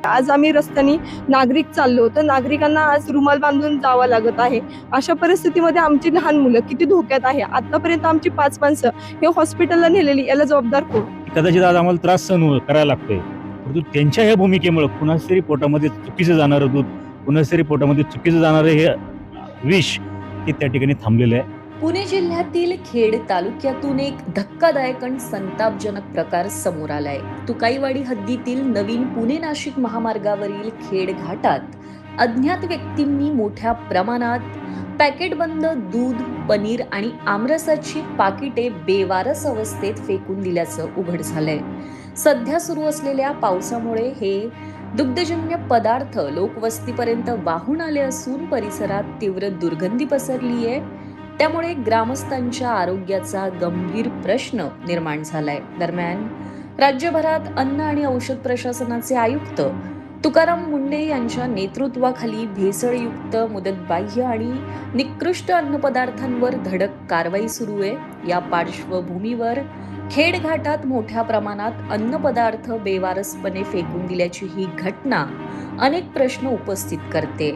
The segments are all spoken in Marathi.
आज आम्ही रस्त्याने नागरिक चाललो तर नागरिकांना आज रुमाल बांधून जावं लागत आहे। अशा परिस्थितीमध्ये आमची लहान मुलं किती धोक्यात आहे। आतापर्यंत आमची 5 माणसं हे हॉस्पिटलला नेलेली, याला जबाबदार कोण? कदाचित आज आम्हाला त्रास सहन करायला लागतोय, परंतु त्यांच्या ह्या भूमिकेमुळे कुणाच तरी पोटामध्ये चुकीचं जाणारं दूध, कुणाच तरी पोटामध्ये चुकीचं जाणारं हे विष हे त्या ठिकाणी थांबलेलं आहे। पुणे जिल्ह्यातील खेड तालुक्यातून एक धक्कादायक आणि संतापजनक प्रकार समोर आलाय। तुकाईवाडी हद्दीतील नवीन पुणे नाशिक महामार्गावरील खेड घाटात अज्ञात व्यक्तींनी मोठ्या प्रमाणात पॅकेटबंद दूध, पनीर आणि आमरसाची पाकिटे बेवारस अवस्थेत फेकून दिल्याचं उघड झालंय। सध्या सुरू असलेल्या पावसामुळे हे दुग्धजन्य पदार्थ लोकवस्तीपर्यंत वाहून आले असून परिसरात तीव्र दुर्गंधी पसरली आहे। त्यामुळे ग्रामस्थांच्या आरोग्याचा गंभीर प्रश्न निर्माण झालाय। दरम्यान राज्यभरात अन्न आणि औषध प्रशासनाचे आयुक्त तुकाराम मुंढे यांच्या नेतृत्वाखाली भेसळयुक्त, मुदतबाह्य आणि निकृष्ट अन्नपदार्थांवर धडक कारवाई सुरू आहे। या पार्श्वभूमीवर खेड घाटात मोठ्या प्रमाणात अन्नपदार्थ बेवारसपणे फेकून दिल्याची ही घटना अनेक प्रश्न उपस्थित करते।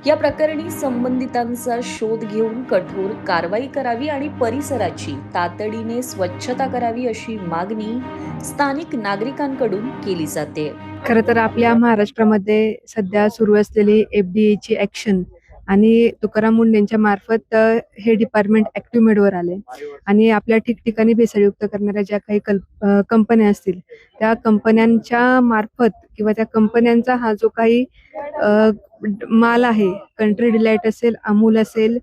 या प्रकरणी संबंधितांचा शोध घेऊन कठोर कारवाई करावी आणि परिसराची तातडीने स्वच्छता करावी अशी मागणी स्थानिक नागरिकांकडून केली जाते। खरं तर आपल्या महाराष्ट्रामध्ये सध्या सुरू असलेली FDA ची ॲक्शन आणि तुकाराम मुंढेंच्या मार्फत हे डिपार्टमेंट ॲक्टिव्ह मोडवर आले आणि आपल्या ठिकठिकाणी भेसळयुक्त करणाऱ्या ज्या काही कंपन्या असतील त्या कंपन्यांच्या मार्फत किंवा त्या कंपन्यांचा हा जो काही माल आहे, कंट्री डिलाइट असेल, अमूल असेल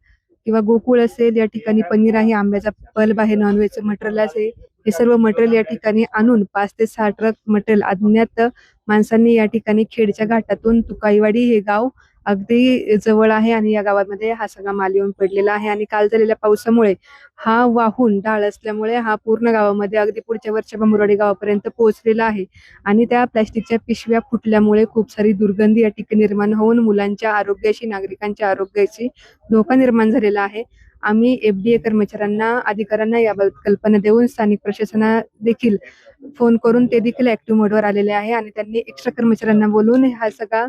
किंवा गोकुळ असेल, या ठिकाणी पनीर आहे, आंब्याचा पल्प आहे, नॉनव्हेजचं मटेरियल आहे, हे सर्व मटेरियल या ठिकाणी आणून 5 ते 6 ट्रक मटेरियल अज्ञात माणसांनी या ठिकाणी खेडच्या घाटातून तुकाईवाडी हे गाव अगदी जवळ आहे आणि या गावामध्ये हा सगळा माल येऊन पडलेला आहे आणि काल झालेल्या पावसामुळे हा वाहून ढाळ असल्यामुळे हा पूर्ण गावामध्ये अगदी पुढच्या वरच्या बांबुरवाडी गावापर्यंत पोहोचलेला आहे आणि त्या प्लॅस्टिकच्या पिशव्या फुटल्यामुळे खूप सारी दुर्गंधी या ठिकाणी निर्माण होऊन मुलांच्या आरोग्याशी, नागरिकांच्या आरोग्याशी धोका निर्माण झालेला आहे। आम्ही FDA कर्मचाऱ्यांना, अधिकाऱ्यांना याबाबत कल्पना देऊन स्थानिक प्रशासना देखील फोन करून ते देखील ऍक्टिव्ह मोडवर आलेले आहे आणि त्यांनी एक्स्ट्रा कर्मचाऱ्यांना बोलून हा सगळा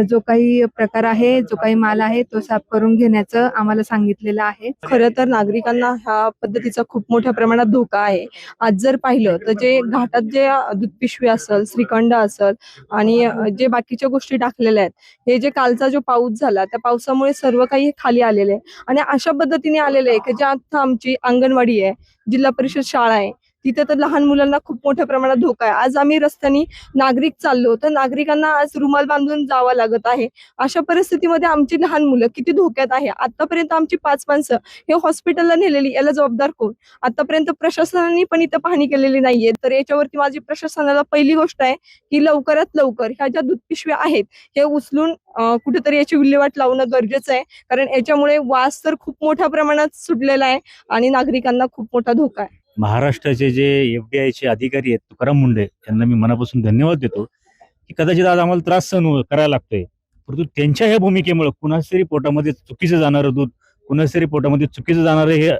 जो काही प्रकार आहे, जो काही माल आहे तो साफ करून घेण्याचं आम्हाला सांगितलेलं आहे। खरं तर नागरिकांना ह्या पद्धतीचा खूप मोठ्या प्रमाणात धोका आहे। आज जर पाहिलं तर जे घाटात जे दूध पिशवी असेल, श्रीखंड असेल आणि जे बाकीच्या गोष्टी टाकलेल्या आहेत, हे जे कालचा जो पाऊस झाला त्या पावसामुळे सर्व काही खाली आलेले आहे आणि अशा पद्धतीने आलेले आहे की जे आता आमची अंगणवाडी आहे, जिल्हा परिषद शाळा आहे, तिथे तर लहान मुलांना खूप मोठ्या प्रमाणात धोका आहे। आज आम्ही रस्त्याने नागरिक चाललो तर नागरिकांना आज रुमाल बांधून जावं लागत आहे। अशा परिस्थितीमध्ये आमची लहान मुलं किती धोक्यात आहे। आतापर्यंत आमची 5 माणसं हे हॉस्पिटलला नेलेली, याला जबाबदार कोण? आतापर्यंत प्रशासनाने पण इथं पाहणी केलेली नाहीये। तर याच्यावरती माझी प्रशासनाला पहिली गोष्ट आहे की लवकरात लवकर ह्या ज्या दूध पिशव्या आहेत हे उचलून कुठेतरी याची विल्हेवाट लावणं गरजेचं आहे, कारण याच्यामुळे वास तर खूप मोठ्या प्रमाणात सुटलेला आहे आणि नागरिकांना खूप मोठा धोका आहे। महाराष्ट्राचे जे FBI चे अधिकारी आहेत तुकाराम मुंढे यांना मी मनापासून धन्यवाद देतो की कदाचित आज आम्हाला त्रास सहन करायला लागतोय, परंतु त्यांच्या ह्या भूमिकेमुळे कुणाच तरी पोटामध्ये चुकीचं जाणारं दूध, कुणाच तरी पोटामध्ये चुकीचं जाणारं हे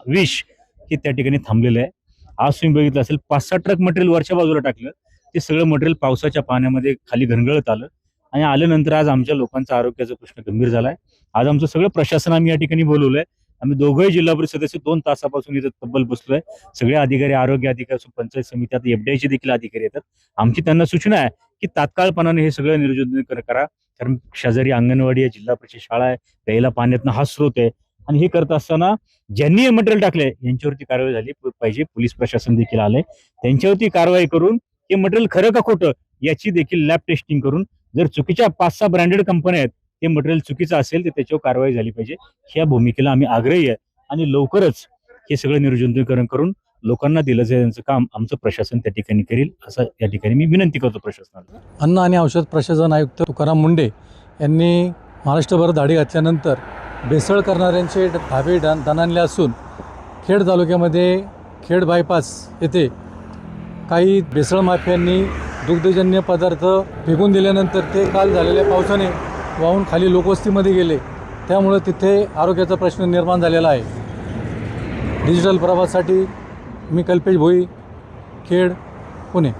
विष हे त्या ठिकाणी थांबलेलं आहे। आज तुम्ही बघितलं असेल 5-6 ट्रक मटेरियल वरच्या बाजूला टाकलं, ते सगळं मटेरियल पावसाच्या पाण्यामध्ये खाली घनगळत आलं आणि आल्यानंतर आज आमच्या लोकांचा आरोग्याचा प्रश्न गंभीर झालाय। आज आमचं सगळं प्रशासन आम्ही या ठिकाणी बोलवलंय। आम्ही दोघंही जिल्हा परिषद सदस्य 2 तासापासून इथे तब्बल बसलोय। सगळे अधिकारी, आरोग्य अधिकारी, पंचायत समिती, आता FBI चे देखील अधिकारी येतात। आमची त्यांना सूचना आहे की तात्काळपणाने हे सगळं नियोजन करा, कारण शेजारी अंगणवाडी आहे, जिल्हा परिषद शाळा आहे, प्यायला पाण्यातनं हा स्रोत आहे आणि हे करत असताना ज्यांनी हे मटेरियल टाकले यांच्यावरती कारवाई झाली पाहिजे। पोलीस प्रशासन देखील आलंय, त्यांच्यावरती कारवाई करून हे मटेरियल खरं का खोटं याची देखील लॅब टेस्टिंग करून, जर चुकीच्या 5-6 ब्रँडेड कंपन्या आहेत ते मटेरियल चुकीचं असेल तर त्याच्यावर कारवाई झाली पाहिजे। ह्या भूमिकेला आम्ही आग्रही आहे आणि लवकरच हे सगळं निर्जंतुकीकरण करून लोकांना दिलं जाईल यांचं काम आमचं प्रशासन त्या ठिकाणी करेल, असं या ठिकाणी मी विनंती करतो प्रशासनाला। अन्न आणि औषध प्रशासन आयुक्त तुकाराम मुंढे यांनी महाराष्ट्रभर धाडी घातल्यानंतर भेसळ करणाऱ्यांचे धाबे दणाणले असून खेड तालुक्यामध्ये खेड बायपास येथे काही भेसळ माफियांनी दुग्धजन्य पदार्थ फेकून दिल्यानंतर ते काल झालेल्या पावसाने वाहून खाली लोकवस्तीमध्ये गेले, त्यामुळे तिथे आरोग्याचा प्रश्न निर्माण झालेला आहे। डिजिटल प्रभासाठी मी कल्पेश भोई, खेड, पुणे।